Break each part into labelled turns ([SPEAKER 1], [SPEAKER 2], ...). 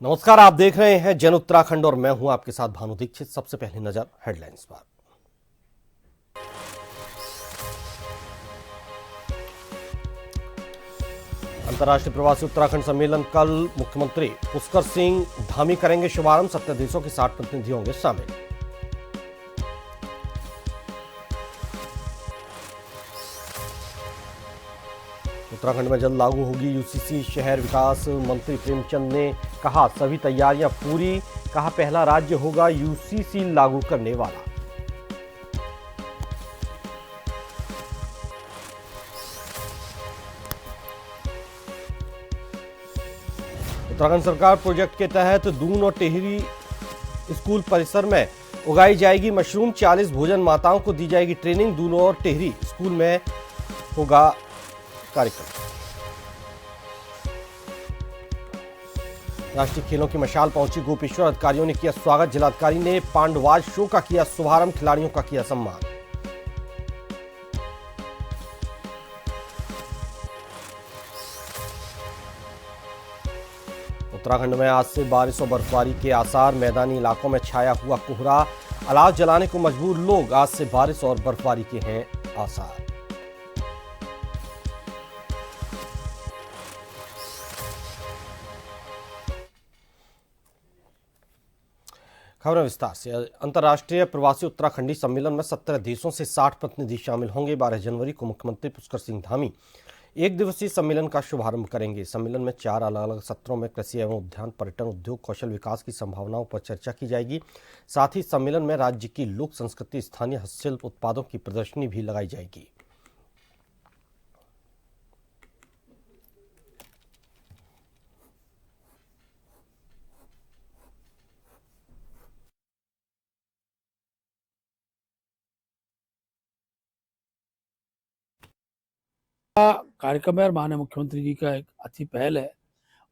[SPEAKER 1] नमस्कार, आप देख रहे हैं जन उत्तराखंड और मैं हूं आपके साथ भानु दीक्षित। सबसे पहले नजर हेडलाइंस पर। अंतर्राष्ट्रीय प्रवासी उत्तराखंड सम्मेलन कल मुख्यमंत्री पुष्कर सिंह धामी करेंगे शुभारंभ। 70 देशों के 60 प्रतिनिधि होंगे शामिल। उत्तराखंड में जल्द लागू होगी यूसीसी। शहर विकास मंत्री प्रेमचंद ने कहा सभी तैयारियां पूरी। कहा पहला राज्य होगा यूसीसी लागू करने वाला। उत्तराखंड सरकार प्रोजेक्ट के तहत दून और टिहरी स्कूल परिसर में उगाई जाएगी मशरूम। 40 भोजन माताओं को दी जाएगी ट्रेनिंग। दून और टिहरी स्कूल में होगा कार्यक्रम। राष्ट्रीय खेलों की मशाल पहुंची गोपेश्वर। अधिकारियों ने किया स्वागत। जिलाधिकारी ने पांडवाज शो का किया शुभारंभ। खिलाड़ियों का किया सम्मान। उत्तराखंड में आज से बारिश और बर्फबारी के आसार। मैदानी इलाकों में छाया हुआ कोहरा। अलाव जलाने को मजबूर लोग। आज से बारिश और बर्फबारी के हैं आसार। खबरें विस्तार से। अंतर्राष्ट्रीय प्रवासी उत्तराखंडी सम्मेलन में 17 देशों से 60 प्रतिनिधि शामिल होंगे। 12 जनवरी को मुख्यमंत्री पुष्कर सिंह धामी एक दिवसीय सम्मेलन का शुभारंभ करेंगे। सम्मेलन में 4 अलग अलग सत्रों में कृषि एवं उद्यान, पर्यटन, उद्योग, कौशल विकास की संभावनाओं पर चर्चा की जाएगी। साथ ही सम्मेलन में राज्य की लोक संस्कृति, स्थानीय हस्तशिल्प उत्पादों की प्रदर्शनी भी लगाई जाएगी।
[SPEAKER 2] कार्यक्रम है और माननीय मुख्यमंत्री जी का एक अच्छी पहल है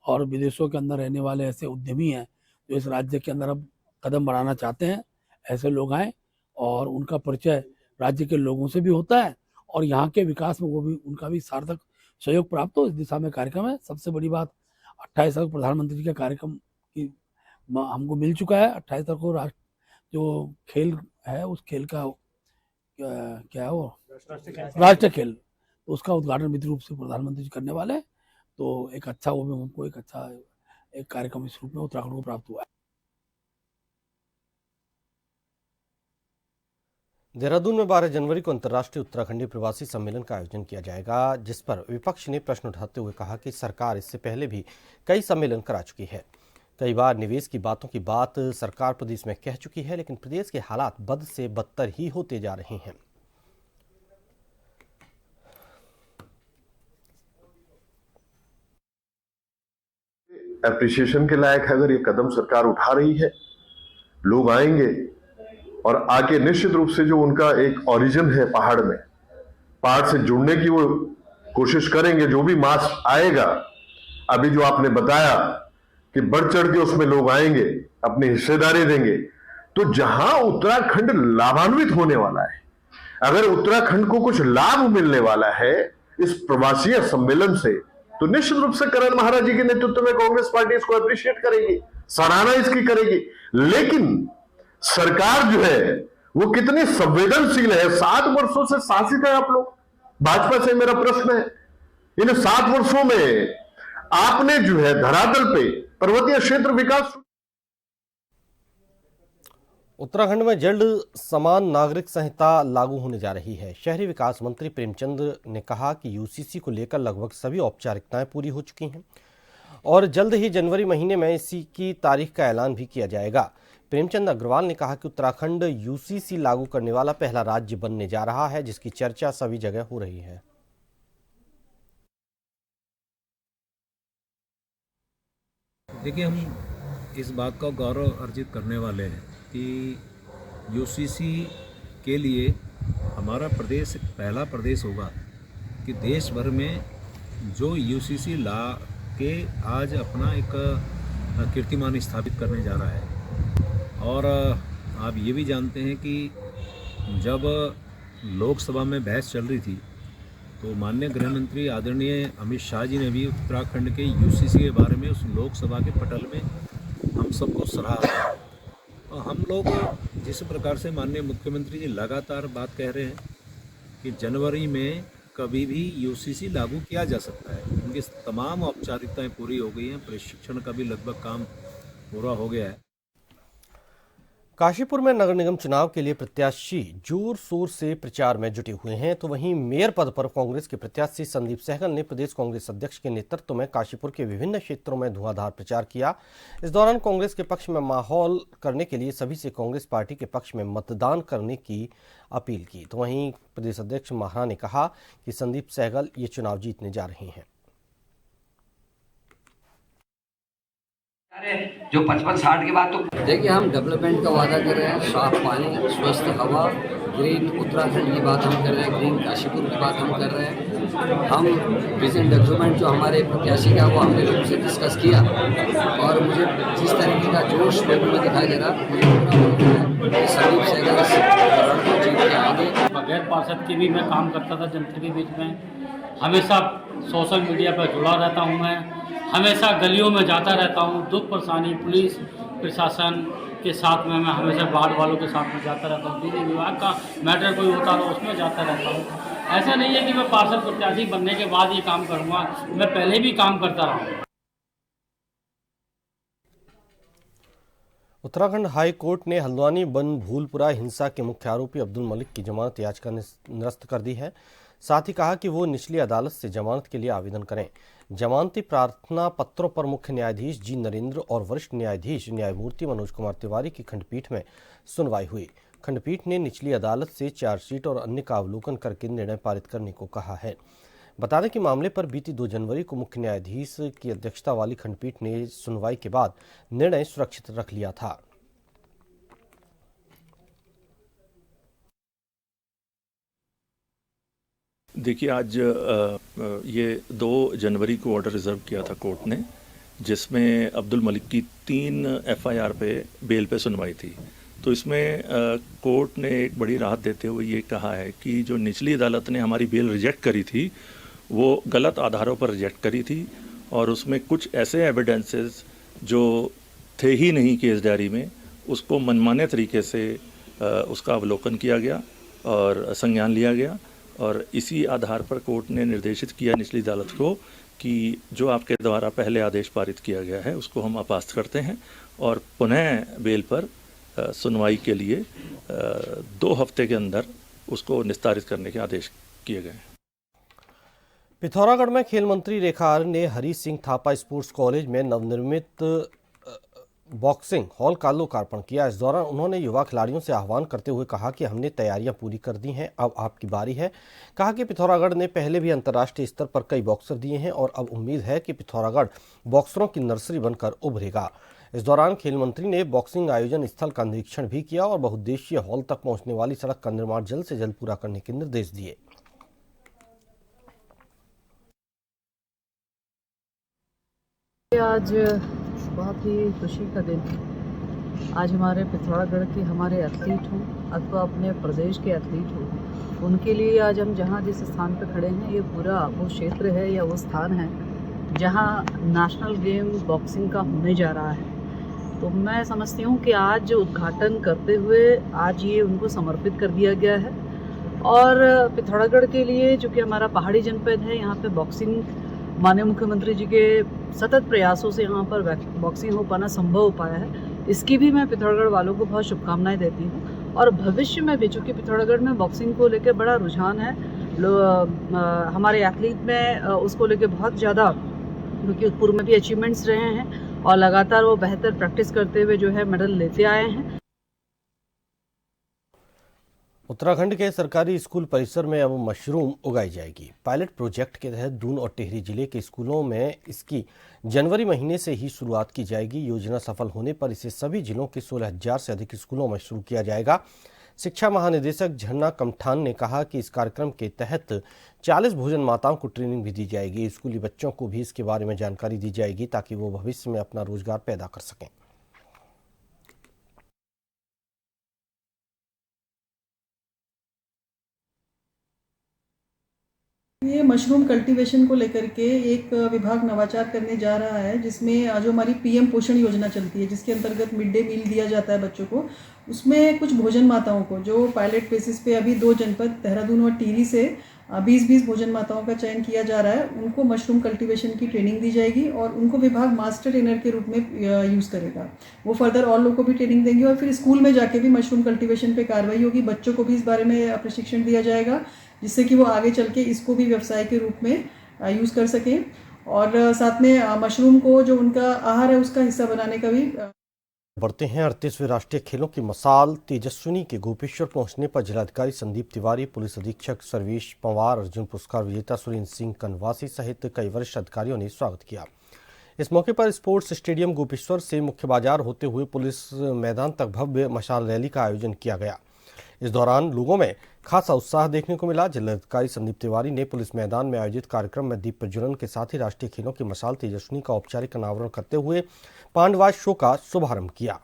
[SPEAKER 2] और विदेशों के अंदर रहने वाले ऐसे उद्यमी हैं जो इस राज्य के अंदर अब कदम बढ़ाना चाहते हैं। ऐसे लोग आए और उनका परिचय राज्य के लोगों से भी होता है और यहाँ के विकास में वो भी उनका भी सार्थक सहयोग प्राप्त हो, इस दिशा में कार्यक्रम है। सबसे बड़ी बात 28 तारीख प्रधानमंत्री जी का कार्यक्रम की हमको मिल चुका है। 28 तारीख को जो खेल है उस खेल का क्या है वो राष्ट्रीय खेल, तो उसका उद्घाटन विधि रूप से प्रधानमंत्री जी करने वाले हैं। तो एक अच्छा वो भी हमको एक अच्छा एक कार्यक्रम इस रूप में उत्तराखंड को प्राप्त हुआ है।
[SPEAKER 1] देहरादून में 12 जनवरी को अंतर्राष्ट्रीय उत्तराखंडी प्रवासी सम्मेलन का आयोजन किया जाएगा, जिस पर विपक्ष ने प्रश्न उठाते हुए कहा कि सरकार इससे पहले भी कई सम्मेलन करा चुकी है। कई बार निवेश की बातों की बात सरकार प्रदेश में कह चुकी है, लेकिन प्रदेश के हालात बद से बदतर ही होते जा रहे हैं।
[SPEAKER 3] एप्रिसिएशन के लायक है। अगर ये कदम सरकार उठा रही है, लोग आएंगे और आके निश्चित रूप से जो उनका एक ओरिजिन है पहाड़ में, पहाड़ से जुड़ने की वो कोशिश करेंगे। जो भी मास आएगा, अभी जो आपने बताया कि बढ़ चढ़ के उसमें लोग आएंगे, अपनी हिस्सेदारी देंगे, तो जहां उत्तराखंड लाभान्वित होने वाला है, अगर उत्तराखंड को कुछ लाभ मिलने वाला है इस प्रवासी सम्मेलन से, तो निश्चित रूप से करण महाराज जी के नेतृत्व में कांग्रेस पार्टी इसको अप्रिशिएट करेगी, सराहना इसकी करेगी। लेकिन सरकार जो है वो कितनी संवेदनशील है। 7 वर्षों से शासित है आप लोग। भाजपा से मेरा प्रश्न है, इन 7 वर्षों में आपने जो है धरातल पे पर्वतीय क्षेत्र विकास।
[SPEAKER 1] उत्तराखंड में जल्द समान नागरिक संहिता लागू होने जा रही है। शहरी विकास मंत्री प्रेमचंद ने कहा कि यूसीसी को लेकर लगभग सभी औपचारिकताएं पूरी हो चुकी हैं और जल्द ही जनवरी महीने में इसी की तारीख का ऐलान भी किया जाएगा। प्रेमचंद अग्रवाल ने कहा कि उत्तराखंड यूसीसी लागू करने वाला पहला राज्य बनने जा रहा है, जिसकी चर्चा सभी जगह हो रही है।
[SPEAKER 4] देखिए, हम इस बात का गौरव अर्जित करने वाले हैं कि यूसीसी के लिए हमारा प्रदेश पहला प्रदेश होगा कि देश भर में जो यूसीसी ला के आज अपना एक कीर्तिमान स्थापित करने जा रहा है। और आप ये भी जानते हैं कि जब लोकसभा में बहस चल रही थी तो माननीय गृह मंत्री आदरणीय अमित शाह जी ने भी उत्तराखंड के यूसीसी के बारे में उस लोकसभा के पटल में हम सबको सराहा है। और हम लोग जिस प्रकार से माननीय मुख्यमंत्री जी लगातार बात कह रहे हैं कि जनवरी में कभी भी यूसीसी लागू किया जा सकता है, उनकी तमाम औपचारिकताएं पूरी हो गई हैं, प्रशिक्षण का भी लगभग काम पूरा हो गया है।
[SPEAKER 1] काशीपुर में नगर निगम चुनाव के लिए प्रत्याशी जोर शोर से प्रचार में जुटे हुए हैं, तो वहीं मेयर पद पर कांग्रेस के प्रत्याशी संदीप सहगल ने प्रदेश कांग्रेस अध्यक्ष के नेतृत्व में काशीपुर के विभिन्न क्षेत्रों में धुआंधार प्रचार किया। इस दौरान कांग्रेस के पक्ष में माहौल करने के लिए सभी से कांग्रेस पार्टी के पक्ष में मतदान करने की अपील की। तो वहीं प्रदेश अध्यक्ष महारा ने कहा कि संदीप सहगल ये चुनाव जीतने जा रहे हैं।
[SPEAKER 5] जो 55-60 के बाद तो देखिए, हम डेवलपमेंट का वादा कर रहे हैं, साफ पानी, स्वस्थ हवा, ग्रीन उत्तराखंड की बात हम कर रहे हैं, ग्रीन काशीपुर की बात हम कर रहे हैं। हम विजन डेवलपमेंट जो हमारे प्रत्याशी का वो हमने लोगों से डिस्कस किया और मुझे जिस तरीके का जोश लोगों में दिखाई दे रहा, मुझे संदीप सहगल को जीत के आगे।
[SPEAKER 6] बगैर पार्षद के भी मैं काम करता था जनता के बीच में, हमेशा सोशल मीडिया पर जुड़ा रहता हूँ, मैं हमेशा गलियों में जाता रहता हूँ, दुख परेशानी पुलिस प्रशासन के साथ में मैं हमेशा बाढ़ वालों के साथ में जाता रहता हूँ, बिजली विभाग का मैटर कोई होता है उसमें जाता रहता हूँ। ऐसा नहीं है कि मैं पार्षद प्रत्याशी बनने के बाद ये काम करूँगा, मैं पहले भी काम करता रहा हूँ।
[SPEAKER 1] उत्तराखंड हाई कोर्ट ने हल्द्वानी वन भूलपुरा हिंसा के मुख्य आरोपी अब्दुल मलिक की जमानत याचिका निरस्त कर दी है। साथ ही कहा कि वो निचली अदालत से जमानत के लिए आवेदन करें। जमानती प्रार्थना पत्रों पर मुख्य न्यायाधीश जी नरेंद्र और वरिष्ठ न्यायाधीश न्यायमूर्ति मनोज कुमार तिवारी की खंडपीठ में सुनवाई हुई। खंडपीठ ने निचली अदालत से चार्जशीट और अन्य का अवलोकन करके निर्णय पारित करने को कहा है। बता दें कि मामले पर बीती 2 जनवरी को मुख्य न्यायाधीश की अध्यक्षता वाली खंडपीठ ने सुनवाई के बाद निर्णय सुरक्षित रख लिया था।
[SPEAKER 7] देखिए, आज ये 2 जनवरी को ऑर्डर रिजर्व किया था कोर्ट ने, जिसमें अब्दुल मलिक की 3 एफआईआर पे बेल पे सुनवाई थी। तो इसमें कोर्ट ने एक बड़ी राहत देते हुए ये कहा है कि जो निचली अदालत ने हमारी बेल रिजेक्ट करी थी वो गलत आधारों पर रिजेक्ट करी थी और उसमें कुछ ऐसे एविडेंसेस जो थे ही नहीं केस डायरी में, उसको मनमाने तरीके से उसका अवलोकन किया गया और संज्ञान लिया गया। और इसी आधार पर कोर्ट ने निर्देशित किया निचली अदालत को कि जो आपके द्वारा पहले आदेश पारित किया गया है उसको हम अपास्त करते हैं और पुनः बेल पर सुनवाई के लिए 2 हफ्ते के अंदर उसको निस्तारित करने के आदेश किए गए हैं।
[SPEAKER 1] पिथौरागढ़ में खेल मंत्री रेखा आर्य ने हरी सिंह थापा स्पोर्ट्स कॉलेज में नवनिर्मित बॉक्सिंग हॉल का लोकार्पण किया। इस दौरान उन्होंने युवा खिलाड़ियों से आह्वान करते हुए कहा कि हमने तैयारियां पूरी कर दी हैं, अब आपकी बारी है। कहा कि पिथौरागढ़ ने पहले भी अंतर्राष्ट्रीय स्तर पर कई बॉक्सर दिए हैं और अब उम्मीद है कि पिथौरागढ़ बॉक्सरों की नर्सरी बनकर उभरेगा। इस दौरान खेल मंत्री ने बॉक्सिंग आयोजन स्थल का निरीक्षण भी किया और बहुउद्देशीय हॉल तक पहुंचने वाली सड़क का निर्माण जल्द से जल्द पूरा करने के निर्देश दिए।
[SPEAKER 8] आज बहुत ही खुशी का दिन है। आज हमारे पिथौरागढ़ के हमारे एथलीट हों अथवा अपने प्रदेश के एथलीट हों, उनके लिए आज हम जहाँ जिस स्थान पर खड़े हैं ये पूरा वो क्षेत्र है या वो स्थान है जहाँ नेशनल गेम बॉक्सिंग का होने जा रहा है। तो मैं समझती हूँ कि आज उद्घाटन करते हुए आज ये उनको समर्पित कर दिया गया है। और पिथौरागढ़ के लिए चूँकि हमारा पहाड़ी जनपद है, यहाँ पे बॉक्सिंग माननीय मुख्यमंत्री जी के सतत प्रयासों से यहाँ पर बॉक्सिंग हो पाना संभव हो पाया है। इसकी भी मैं पिथौरागढ़ वालों को बहुत शुभकामनाएं देती हूँ। और भविष्य में भी चूँकि पिथौरागढ़ में बॉक्सिंग को लेकर बड़ा रुझान है, हमारे एथलीट में उसको लेकर बहुत ज़्यादा, क्योंकि पूर्व में भी अचीवमेंट्स रहे हैं और लगातार वो बेहतर प्रैक्टिस करते हुए जो है मेडल लेते आए हैं।
[SPEAKER 1] उत्तराखंड के सरकारी स्कूल परिसर में अब मशरूम उगाई जाएगी। पायलट प्रोजेक्ट के तहत दून और टिहरी जिले के स्कूलों में इसकी जनवरी महीने से ही शुरुआत की जाएगी। योजना सफल होने पर इसे सभी जिलों के 16,000 से अधिक स्कूलों में शुरू किया जाएगा। शिक्षा महानिदेशक झरना कमठान ने कहा कि इस कार्यक्रम के तहत 40 भोजन माताओं को ट्रेनिंग भी दी जाएगी। स्कूली बच्चों को भी इसके बारे में जानकारी दी जाएगी ताकि वो भविष्य में अपना रोजगार पैदा कर सकें।
[SPEAKER 9] ये मशरूम कल्टीवेशन को लेकर के एक विभाग नवाचार करने जा रहा है, जिसमें जो हमारी पीएम पोषण योजना चलती है, जिसके अंतर्गत मिड डे मील दिया जाता है बच्चों को, उसमें कुछ भोजन माताओं को जो पायलट बेसिस पे अभी 2 जनपद देहरादून और टिहरी से 20-20 भोजन माताओं का चयन किया जा रहा है। उनको मशरूम कल्टीवेशन की ट्रेनिंग दी जाएगी और उनको विभाग मास्टर ट्रेनर के रूप में यूज़ करेगा। वो फर्दर और लोगों को भी ट्रेनिंग देंगे और फिर स्कूल में जाके भी मशरूम कल्टीवेशन पे कार्रवाई होगी। बच्चों को भी इस बारे में प्रशिक्षण दिया जाएगा, जिससे कि वो आगे चल के इसको भी व्यवसाय के रूप में यूज़ कर सकें और साथ में मशरूम को जो उनका आहार है उसका हिस्सा बनाने का भी।
[SPEAKER 1] बढ़ते हैं 38वें राष्ट्रीय खेलों की मसाल तेजस्विनी के गोपेश्वर पहुंचने पर जिलाधिकारी संदीप तिवारी, पुलिस अधीक्षक सर्वेश पंवार, अर्जुन पुरस्कार विजेता सुरेंद्र सिंह कनवासी सहित कई वरिष्ठ अधिकारियों ने स्वागत किया। इस मौके पर स्पोर्ट्स स्टेडियम गोपेश्वर से मुख्य बाजार होते हुए पुलिस मैदान तक भव्य मशाल रैली का आयोजन किया गया। इस दौरान लोगों में खासा उत्साह देखने को मिला। जिलाधिकारी संदीप तिवारी ने पुलिस मैदान में आयोजित कार्यक्रम में दीप प्रज्वलन के साथ ही राष्ट्रीय खेलों की मशाल तेजस्विनी का औपचारिक अनावरण करते हुए पांडवा शो का शुभारंभ किया।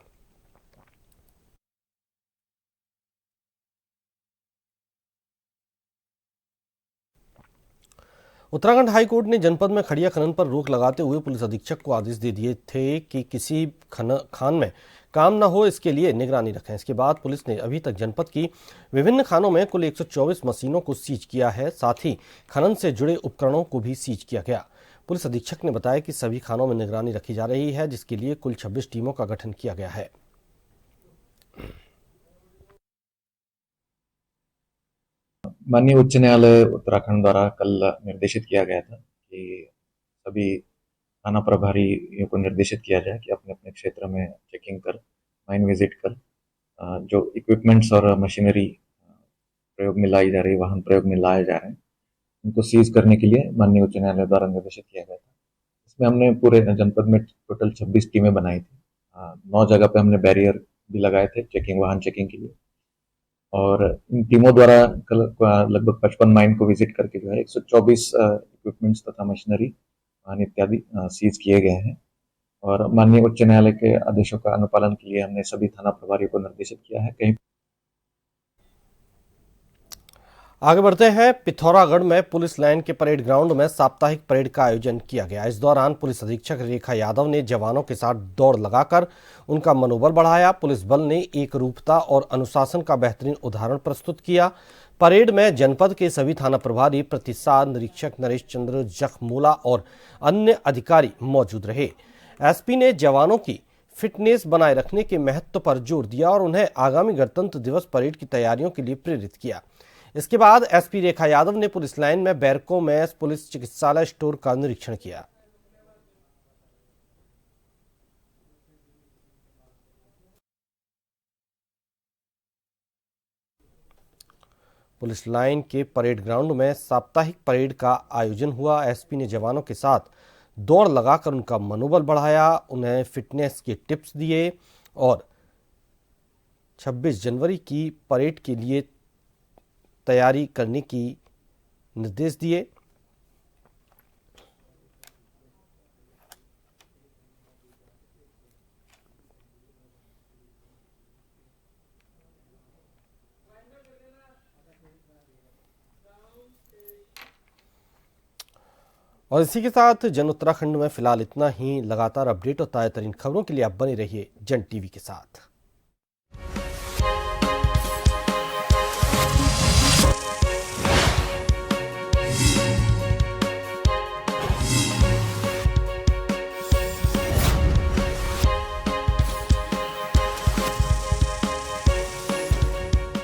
[SPEAKER 1] उत्तराखंड हाईकोर्ट ने जनपद में खड़िया खनन पर रोक लगाते हुए पुलिस अधीक्षक को आदेश दे दिए थे कि किसी खान में काम न हो, इसके लिए निगरानी रखें। इसके बाद पुलिस ने अभी तक जनपद की विभिन्न खानों में कुल 124 मशीनों को सीज किया है। साथ ही खनन से जुड़े उपकरणों को भी सीज किया गया। पुलिस अधीक्षक ने बताया कि सभी खानों में निगरानी रखी जा रही है, जिसके लिए कुल 26 टीमों का गठन किया गया है।
[SPEAKER 10] माननीय उच्च न्यायालय उत्तराखंड द्वारा कल निर्देशित किया गया था कि सभी थाना प्रभारियों को निर्देशित किया जाए कि अपने अपने क्षेत्र में चेकिंग कर, माइन विजिट कर, जो इक्विपमेंट्स और मशीनरी प्रयोग में लाई जा रही, वाहन प्रयोग में लाए जा रहे हैं, उनको सीज करने के लिए माननीय उच्च न्यायालय द्वारा निर्देशित किया गया था। इसमें हमने पूरे जनपद में टोटल 26 टीमें बनाई थी। 9 जगह पे हमने बैरियर भी लगाए थे चेकिंग, वाहन चेकिंग के लिए। और इन टीमों द्वारा कल लगभग 55 माइन को विजिट करके जो है 124 इक्विपमेंट्स तथा मशीनरी इत्यादि सीज किए गए हैं। और माननीय उच्च न्यायालय के आदेशों का अनुपालन के लिए हमने सभी थाना प्रभारियों को निर्देशित किया है। कहीं
[SPEAKER 1] आगे बढ़ते हैं। पिथौरागढ़ में पुलिस लाइन के परेड ग्राउंड में साप्ताहिक परेड का आयोजन किया गया। इस दौरान पुलिस अधीक्षक रेखा यादव ने जवानों के साथ दौड़ लगाकर उनका मनोबल बढ़ाया। पुलिस बल ने एकरूपता और अनुशासन का बेहतरीन उदाहरण प्रस्तुत किया। परेड में जनपद के सभी थाना प्रभारी, प्रतिसाद निरीक्षक नरेश चंद्र जखमोला और अन्य अधिकारी मौजूद रहे। एसपी ने जवानों की फिटनेस बनाए रखने के महत्व पर जोर दिया और उन्हें आगामी गणतंत्र दिवस परेड की तैयारियों के लिए प्रेरित किया। इसके बाद एसपी रेखा यादव ने पुलिस लाइन में बैरकों में पुलिस चिकित्सालय स्टोर का निरीक्षण किया। पुलिस लाइन के परेड ग्राउंड में साप्ताहिक परेड का आयोजन हुआ। एसपी ने जवानों के साथ दौड़ लगाकर उनका मनोबल बढ़ाया, उन्हें फिटनेस के टिप्स दिए और 26 जनवरी की परेड के लिए तैयारी करने की निर्देश दिए। और इसी के साथ जन उत्तराखंड में फिलहाल इतना ही। लगातार अपडेट और ताजा तरीन खबरों के लिए आप बने रहिए जन टीवी के साथ।